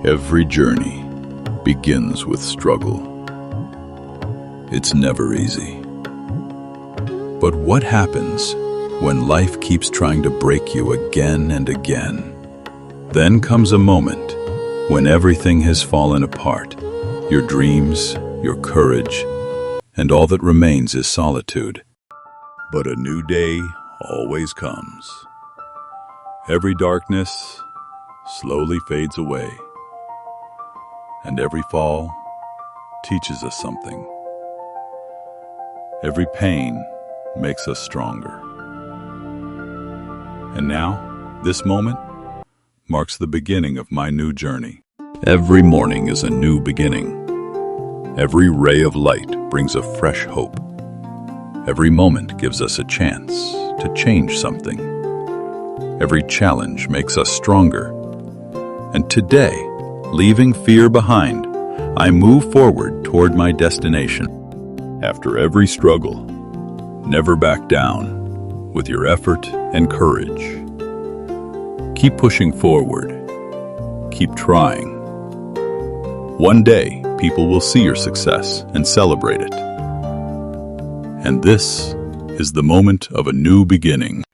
Every journey begins with struggle. It's never easy. But what happens when life keeps trying to break you again and again? Then comes a moment when everything has fallen apart. Your dreams, your courage, and all that remains is solitude. But a new day always comes. Every darkness slowly fades away, and every fall teaches us something. Every pain makes us stronger. And now, this moment marks the beginning of my new journey. Every morning is a new beginning. Every ray of light brings a fresh hope. Every moment gives us a chance to change something. Every challenge makes us stronger. And today, leaving fear behind, I move forward toward my destination. After every struggle, never back down with your effort and courage. Keep pushing forward. Keep trying. One day, people will see your success and celebrate it. And this is the moment of a new beginning.